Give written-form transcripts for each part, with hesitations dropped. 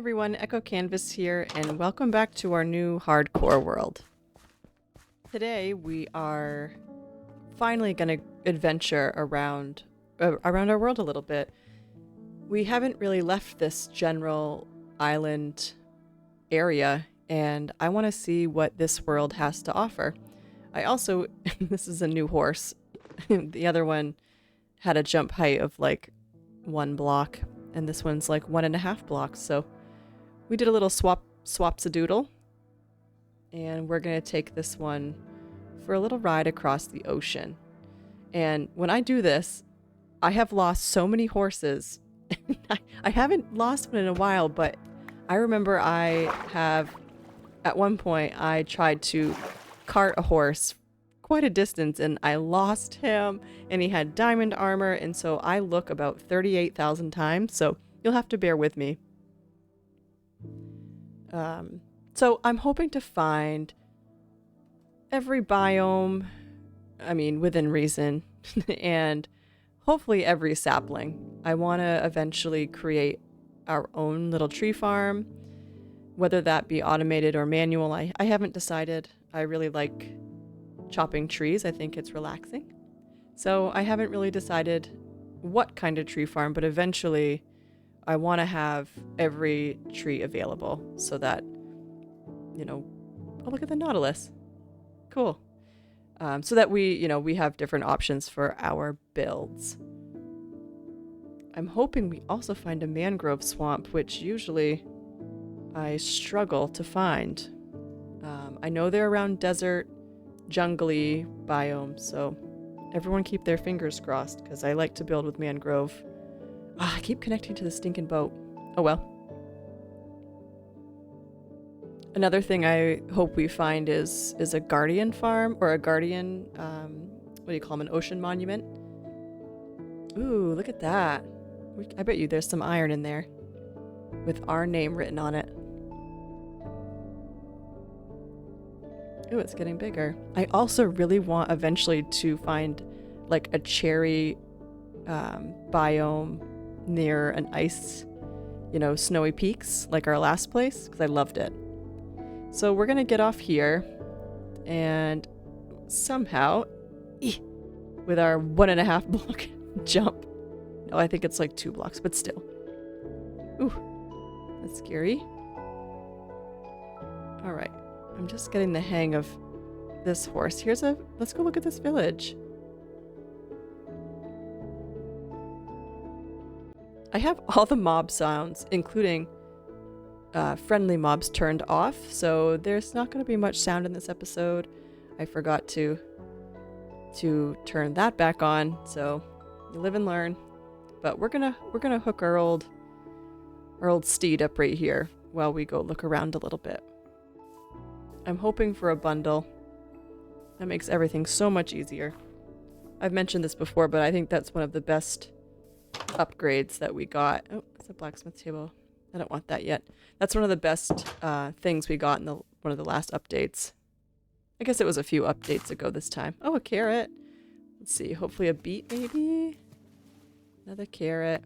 everyone, Echo Canvas here, and welcome back to our new hardcore world. Today we are finally going to adventure around our world a little bit. We haven't really left this general island area, and I want to see what this world has to offer. I also, this is a new horse. The other one had a jump height of like 1 block, and this one's like 1.5 blocks, so we did a little swapsadoodle, and we're going to take this one for a little ride across the ocean. And when I do this, I have lost so many horses. I haven't lost one in a while, but I remember at one point, I tried to cart a horse quite a distance, and I lost him, and he had diamond armor, and so I look about 38,000 times, so you'll have to bear with me. So I'm hoping to find every biome, I mean, within reason, and hopefully every sapling. I want to eventually create our own little tree farm, whether that be automated or manual. I haven't decided. I really like chopping trees. I think it's relaxing. So I haven't really decided what kind of tree farm, but eventually I want to have every tree available so that, you know, oh, look at the Nautilus. Cool. So that we have different options for our builds. I'm hoping we also find a mangrove swamp, which usually I struggle to find. I know they're around desert, jungly biomes, so everyone keep their fingers crossed, because I like to build with mangrove. I keep connecting to the stinking boat. Oh well. Another thing I hope we find is a guardian farm, or a guardian, what do you call them, an ocean monument? Ooh, look at that. I bet you there's some iron in there with our name written on it. Ooh, it's getting bigger. I also really want eventually to find like a cherry biome near an ice, snowy peaks like our last place, because I loved it. So we're gonna get off here, and somehow, with our 1.5 block jump. No, I think it's like 2 blocks, but still. Ooh, that's scary. All right, I'm just getting the hang of this horse. Let's go look at this village. I have all the mob sounds, including friendly mobs, turned off, so there's not going to be much sound in this episode. I forgot to turn that back on, so you live and learn. But we're gonna hook our old steed up right here while we go look around a little bit. I'm hoping for a bundle. That makes everything so much easier. I've mentioned this before, but I think that's one of the best upgrades that we got. Oh, it's a blacksmith table. I don't want that yet. That's one of the best things we got in one of the last updates. I guess it was a few updates ago this time. Oh, a carrot. Let's see. Hopefully a beet, maybe. Another carrot.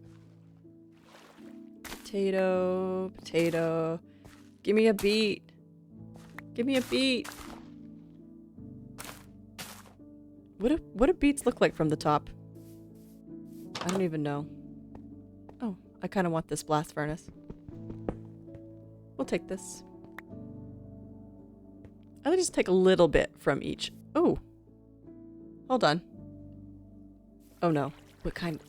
Potato. Potato. Give me a beet. Give me a beet. What do beets look like from the top? I don't even know. Oh, I kind of want this blast furnace. We'll take this. I'll just take a little bit from each. Oh. Hold on. Oh no. What kind?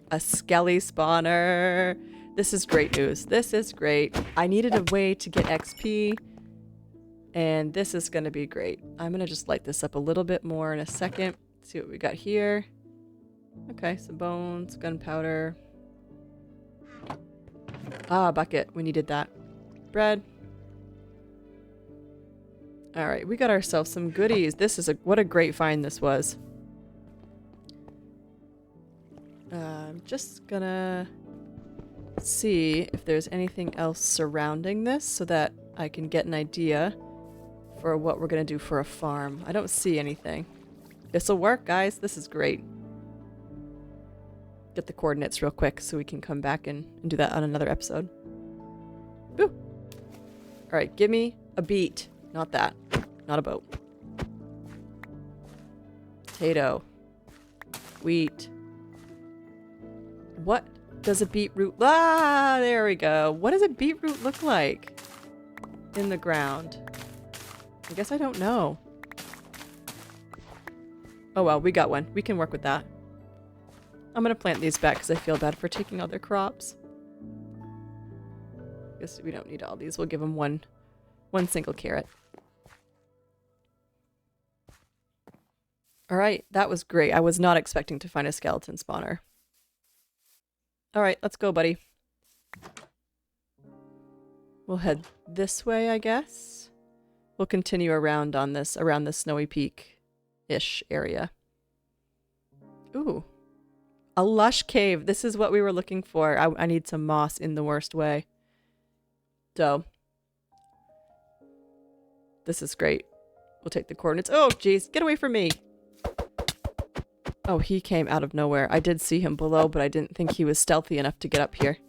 A skelly spawner. This is great news. This is great. I needed a way to get XP, and this is going to be great. I'm going to just light this up a little bit more in a second. See what we got here. Okay, some bones, gunpowder. Ah, bucket. We needed that. Bread. Alright, we got ourselves some goodies. What a great find this was. I'm just gonna see if there's anything else surrounding this so that I can get an idea for what we're gonna do for a farm. I don't see anything. This'll work, guys. This is great. Get the coordinates real quick so we can come back and do that on another episode. Alright, give me a beet. Not that. Not a boat. Potato. Wheat. What does a beetroot... Ah, there we go. What does a beetroot look like in the ground? I guess I don't know. Oh well, we got one. We can work with that. I'm gonna plant these back because I feel bad for taking all their crops. Guess we don't need all these. We'll give them one single carrot. Alright, that was great. I was not expecting to find a skeleton spawner. Alright, let's go, buddy. We'll head this way, I guess. We'll continue around on this, around the Snowy Peak-ish area. Ooh. A lush cave. This is what we were looking for. I need some moss in the worst way. So, this is great. We'll take the coordinates. Oh, jeez. Get away from me. Oh, he came out of nowhere. I did see him below, but I didn't think he was stealthy enough to get up here.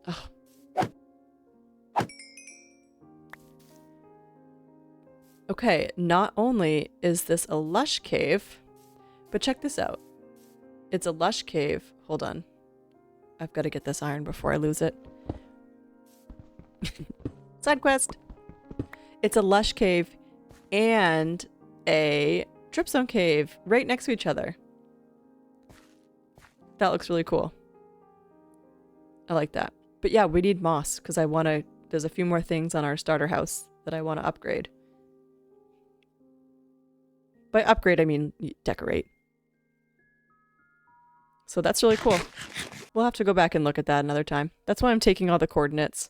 Oh. Okay, not only is this a lush cave, but check this out. It's a lush cave. Hold on. I've got to get this iron before I lose it. Side quest. It's a lush cave and a dripstone cave right next to each other. That looks really cool. I like that. But yeah, we need moss because I want to... There's a few more things on our starter house that I want to upgrade. By upgrade, I mean decorate. So that's really cool. We'll have to go back and look at that another time. That's why I'm taking all the coordinates.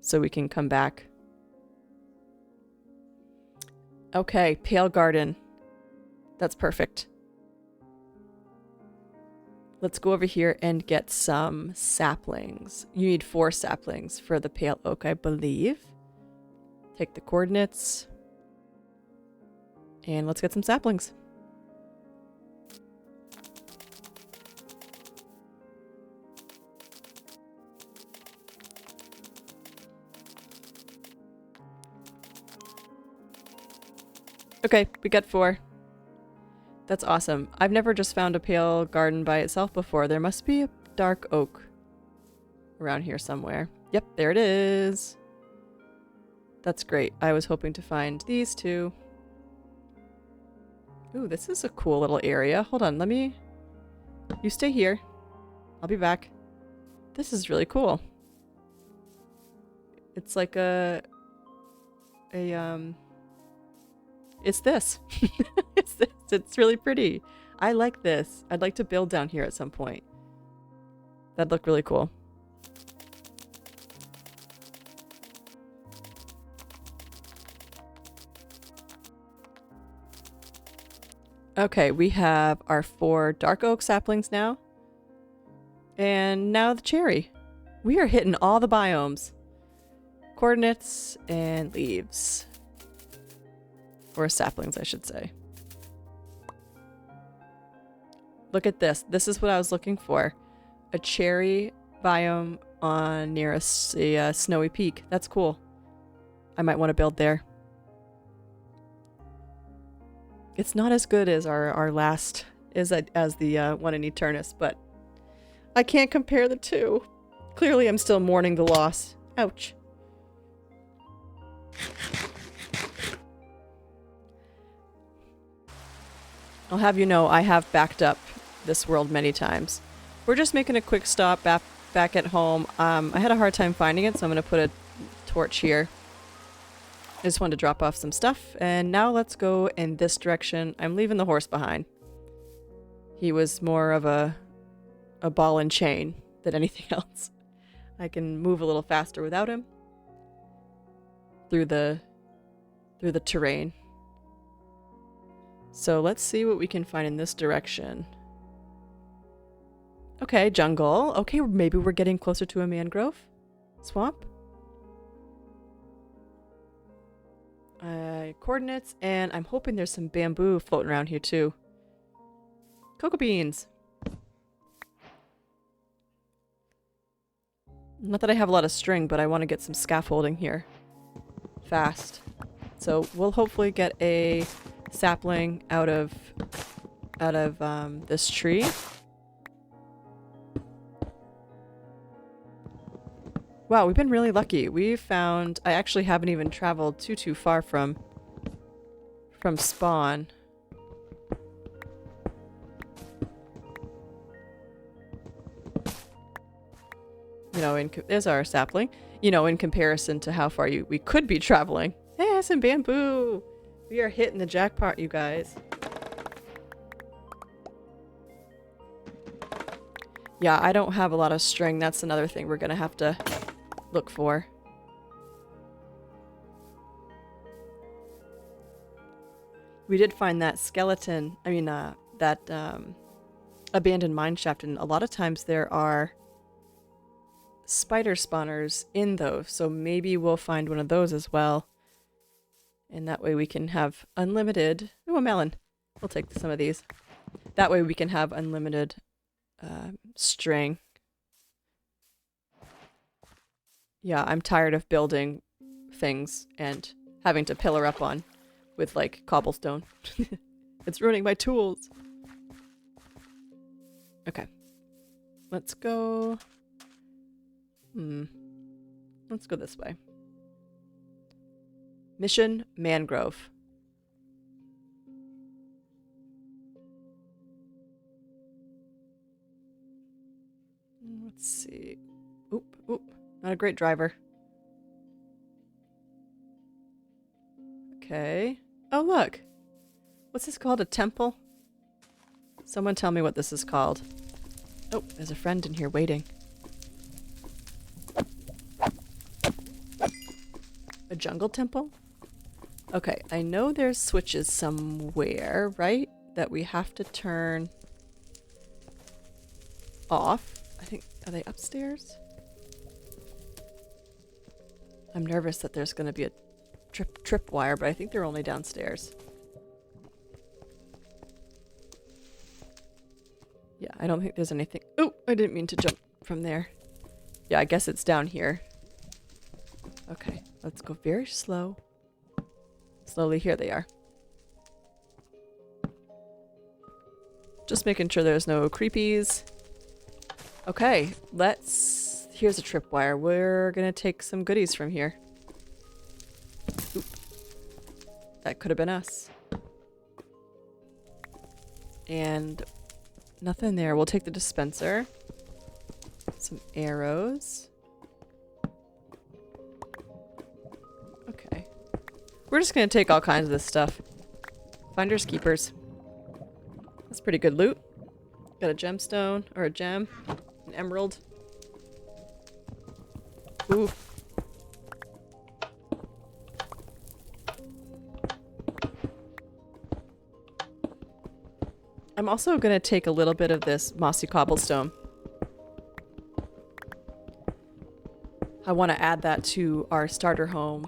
So we can come back. Okay, Pale Garden. That's perfect. Let's go over here and get some saplings. You need 4 saplings for the pale oak, I believe. Take the coordinates. And let's get some saplings. Okay, we got 4. That's awesome. I've never just found a pale garden by itself before. There must be a dark oak around here somewhere. Yep, there it is. That's great. I was hoping to find these 2. Ooh, this is a cool little area. Hold on, let me... You stay here. I'll be back. This is really cool. It's like It's this. It's this. It's really pretty. I like this. I'd like to build down here at some point. That'd look really cool. Okay, we have our 4 dark oak saplings now. And now the cherry. We are hitting all the biomes. Coordinates and leaves. Or saplings, I should say. Look at this. This is what I was looking for. A cherry biome on near a snowy peak. That's cool. I might want to build there. It's not as good as our last, as the one in Eternus, but I can't compare the two. Clearly I'm still mourning the loss. Ouch. I'll have you know, I have backed up this world many times. We're just making a quick stop back at home. I had a hard time finding it, so I'm going to put a torch here. I just wanted to drop off some stuff, and now let's go in this direction. I'm leaving the horse behind. He was more of a ball and chain than anything else. I can move a little faster without him through the terrain. So let's see what we can find in this direction. Okay, jungle. Okay, maybe we're getting closer to a mangrove swamp. Coordinates, and I'm hoping there's some bamboo floating around here too. Cocoa beans. Not that I have a lot of string, but I want to get some scaffolding here. Fast. So we'll hopefully get a sapling out of this tree. Wow, we've been really lucky. We've found... I actually haven't even traveled too far from spawn. You know, there's our sapling. You know, in comparison to how far we could be traveling. Hey, some bamboo! We are hitting the jackpot, you guys. Yeah, I don't have a lot of string. That's another thing we're gonna have to look for. We did find that skeleton, that abandoned mine shaft, and a lot of times there are spider spawners in those, so maybe we'll find one of those as well. And that way we can have unlimited... Ooh, a melon. We'll take some of these. That way we can have unlimited string. Yeah, I'm tired of building things and having to pillar up on with, like, cobblestone. It's ruining my tools. Okay. Let's go... Let's go this way. Mission Mangrove. Let's see. Oop. Not a great driver. Okay. Oh, look. What's this called? A temple? Someone tell me what this is called. Oh, there's a friend in here waiting. A jungle temple? Okay, I know there's switches somewhere, right? That we have to turn off. I think, are they upstairs? I'm nervous that there's going to be a trip wire, but I think they're only downstairs. Yeah, I don't think there's anything. Oh, I didn't mean to jump from there. Yeah, I guess it's down here. Okay, let's go very slow. Slowly, here they are. Just making sure there's no creepies. Okay, here's a tripwire. We're gonna take some goodies from here. Oop. That could have been us. And nothing there. We'll take the dispenser. Some arrows. Okay. We're just gonna take all kinds of this stuff. Finders keepers. That's pretty good loot. Got a gemstone, or a gem, an emerald. Ooh. I'm also gonna take a little bit of this mossy cobblestone. I want to add that to our starter home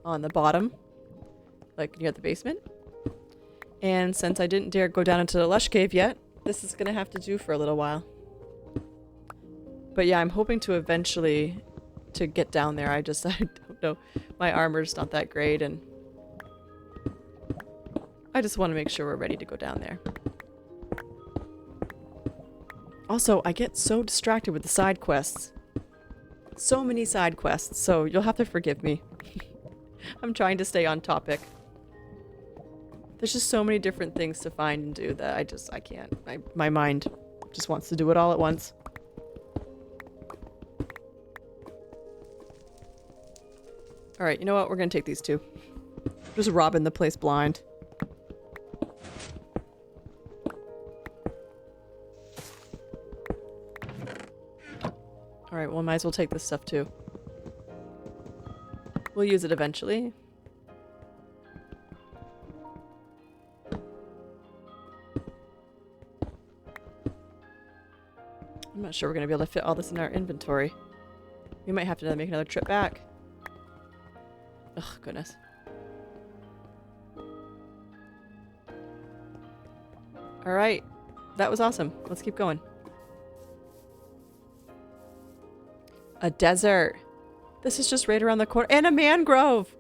on the bottom, like near the basement. And since I didn't dare go down into the lush cave yet, this is gonna have to do for a little while. But yeah, I'm hoping to eventually to get down there. I don't know. My armor's not that great, and I just want to make sure we're ready to go down there. Also, I get so distracted with the side quests. So many side quests, so you'll have to forgive me. I'm trying to stay on topic. There's just so many different things to find and do that I can't. My mind just wants to do it all at once. Alright, you know what? We're gonna take these two. Just robbing the place blind. Alright, well, might as well take this stuff too. We'll use it eventually. I'm not sure we're going to be able to fit all this in our inventory. We might have to make another trip back. Ugh, goodness. Alright. That was awesome. Let's keep going. A desert. This is just right around the corner. And a mangrove!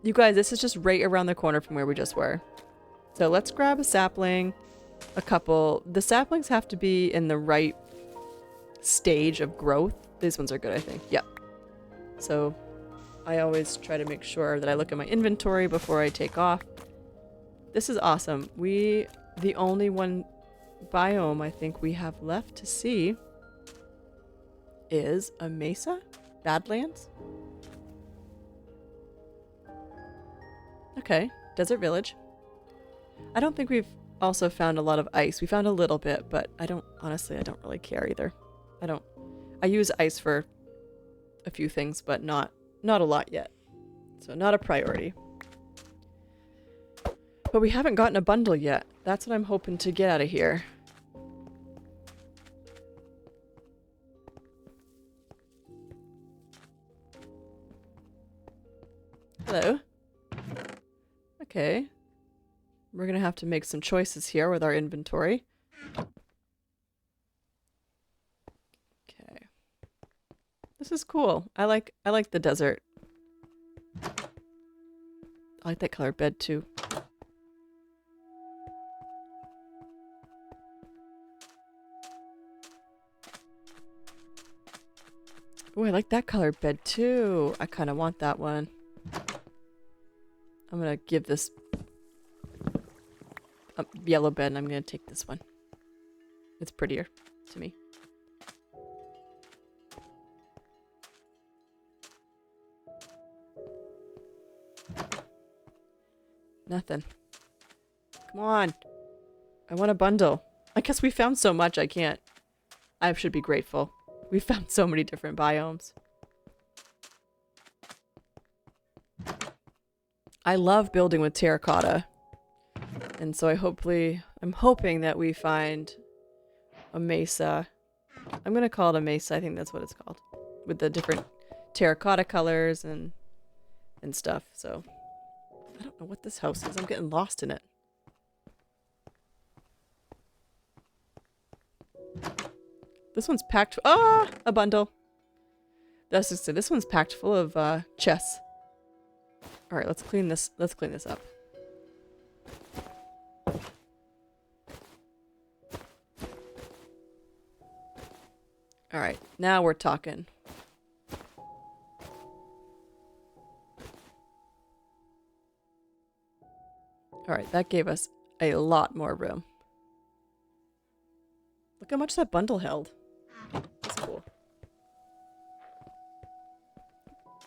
You guys, this is just right around the corner from where we just were. So let's grab a sapling. A couple. The saplings have to be in the right stage of growth. These ones are good, I think. Yep. So I always try to make sure that I look at my inventory before I take off. This is awesome. The only one biome I think we have left to see is a mesa? Badlands? Okay, desert village. I don't think we've also found a lot of ice. We found a little bit, but honestly, I don't really care either. I use ice for a few things, but not a lot yet. So not a priority. But we haven't gotten a bundle yet. That's what I'm hoping to get out of here. Hello. Okay. We're gonna have to make some choices here with our inventory. Okay. This is cool. I like the desert. I like that colored bed too. Oh, I like that colored bed too. I kind of want that one. I'm gonna give this a yellow bed and I'm gonna take this one. It's prettier to me. Nothing. Come on. I want a bundle. I guess we found so much I can't. I should be grateful. We found so many different biomes. I love building with terracotta. And so I'm hoping that we find a mesa. I'm gonna call it a mesa. I think that's what it's called. With the different terracotta colors and stuff. So I don't know what this house is. I'm getting lost in it. This one's packed. Ah, a bundle. That's just it. This one's packed full of chests. All right, let's clean this. Let's clean this up. All right, now we're talking. All right, that gave us a lot more room. Look how much that bundle held. That's cool.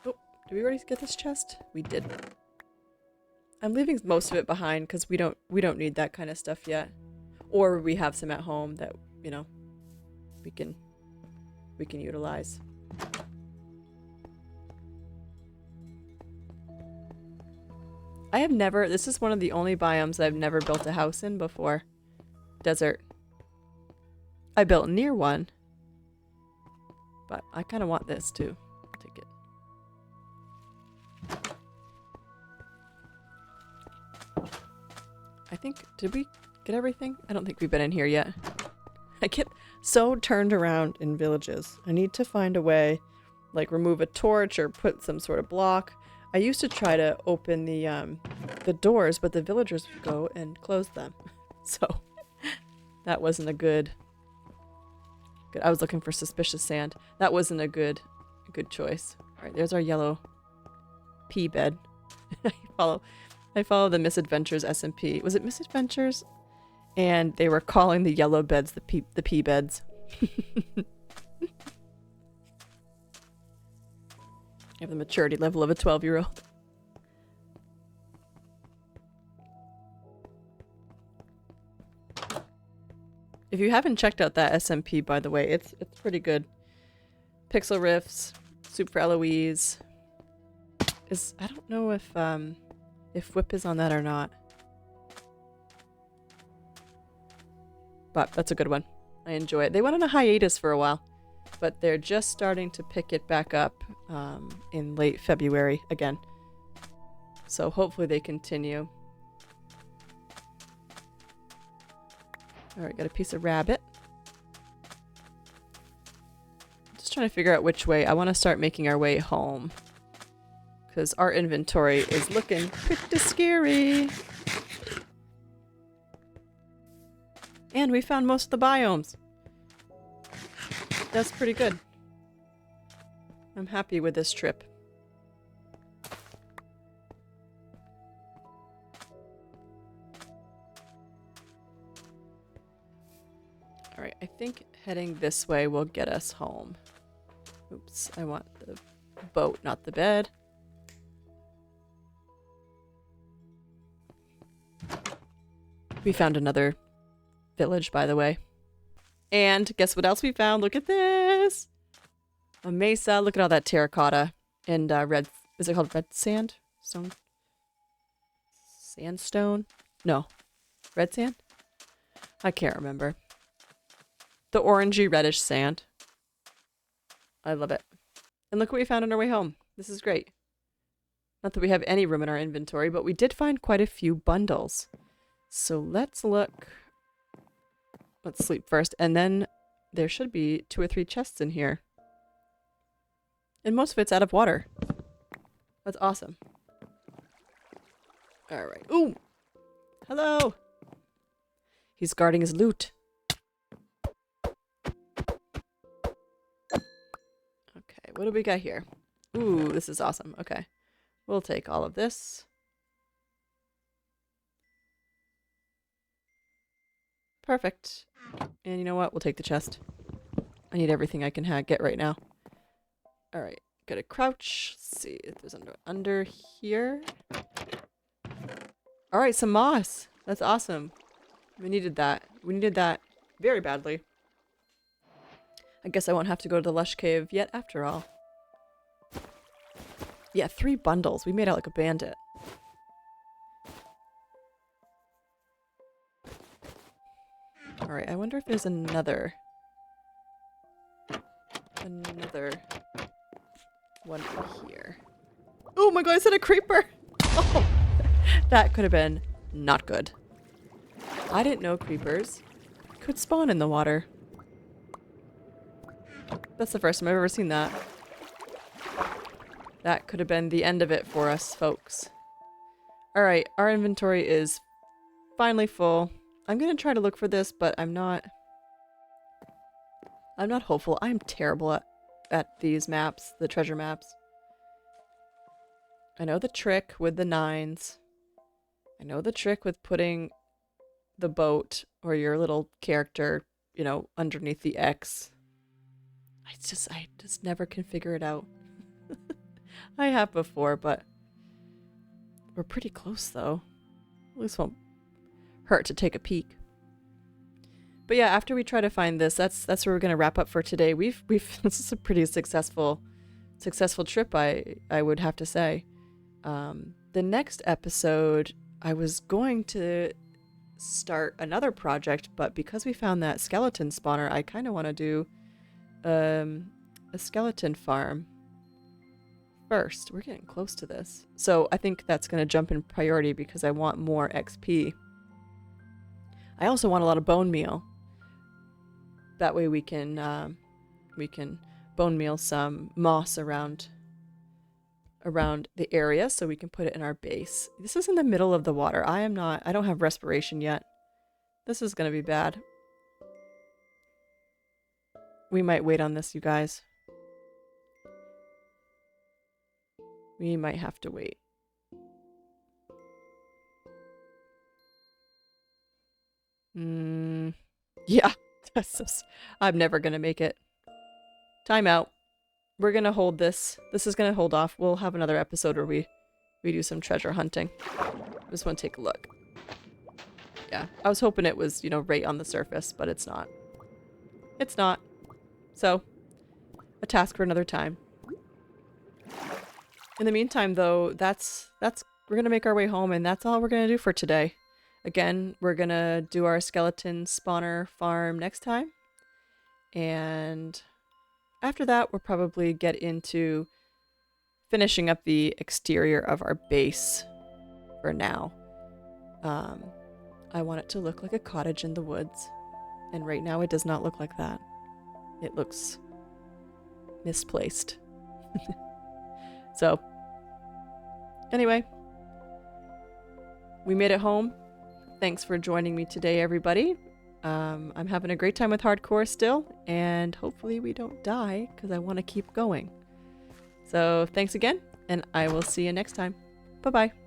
Oh, did we already get this chest? We did. I'm leaving most of it behind because we don't need that kind of stuff yet. Or we have some at home that, you know, we can utilize. This is one of the only biomes I've never built a house in before. Desert. I built near one. But I kind of want this too. I'll take it. I think, did we get everything? I don't think we've been in here yet. I get so turned around in villages. I need to find a way, like remove a torch or put some sort of block. I used to try to open the doors, but the villagers would go and close them. So that wasn't a good. I was looking for suspicious sand. That wasn't a good choice. All right, there's our yellow pea bed. I follow the Misadventures SMP. Was it Misadventures? And they were calling the yellow beds the pea beds. I have the maturity level of a 12-year-old. If you haven't checked out that SMP, by the way, it's pretty good. Pixel Riffs, Soup for Eloise. I don't know if Whip is on that or not. But that's a good one. I enjoy it. They went on a hiatus for a while, but they're just starting to pick it back up in late February again. So hopefully they continue. Alright, got a piece of rabbit. Just just trying to figure out which way. I want to start making our way home. Because our inventory is looking pretty scary. And we found most of the biomes. That's pretty good. I'm happy with this trip. Alright, I think heading this way will get us home. Oops, I want the boat, not the bed. We found another village, by the way. And guess what else we found? Look at this! A mesa. Look at all that terracotta and red. Is it called red sand? Stone? Sandstone? No. Red sand? I can't remember. The orangey reddish sand. I love it. And look what we found on our way home. This is great. Not that we have any room in our inventory, but we did find quite a few bundles. So let's look. Let's sleep first. And then there should be 2 or 3 chests in here. And most of it's out of water. That's awesome. Alright. Ooh! Hello! He's guarding his loot. Okay, what do we got here? Ooh, this is awesome. Okay. We'll take all of this. Perfect. And you know what? We'll take the chest. I need everything I can get right now. Alright, gotta crouch. Let's see if there's under here. Alright, some moss. That's awesome. We needed that. We needed that very badly. I guess I won't have to go to the lush cave yet after all. Yeah, 3 bundles. We made out like a bandit. Alright, I wonder if there's another one here. Oh my god, I said a creeper! Oh, that could have been not good. I didn't know creepers could spawn in the water. That's the first time I've ever seen that. That could have been the end of it for us, folks. Alright, our inventory is finally full. I'm gonna try to look for this, but I'm not hopeful. I'm terrible at these maps, the treasure maps. I know the trick with the 9s. I know the trick with putting the boat or your little character, you know, underneath the X. I just never can figure it out. I have before, but we're pretty close though. At least won't hurt to take a peek. But yeah, after we try to find this, that's where we're gonna wrap up for today. We've this is a pretty successful trip, I would have to say. The next episode, I was going to start another project, but because we found that skeleton spawner, I kind of want to do a skeleton farm first. We're getting close to this, so I think that's going to jump in priority because I want more XP. I also want a lot of bone meal. That way we can bone meal some moss around the area so we can put it in our base. This is in the middle of the water. I don't have respiration yet. This is going to be bad. We might wait on this, you guys. We might have to wait. Yeah. I'm never going to make it. Time out. We're going to hold this. This is going to hold off. We'll have another episode where we do some treasure hunting. I just want to take a look. Yeah. I was hoping it was, you know, right on the surface, but it's not. It's not. So, a task for another time. In the meantime, though, we're going to make our way home, and that's all we're going to do for today. Again, we're going to do our skeleton spawner farm next time. And after that, we'll probably get into finishing up the exterior of our base for now. I want it to look like a cottage in the woods. And right now, it does not look like that. It looks misplaced. So, anyway, we made it home. Thanks for joining me today, everybody. I'm having a great time with hardcore still, and hopefully we don't die because I want to keep going. So thanks again, and I will see you next time. Bye-bye.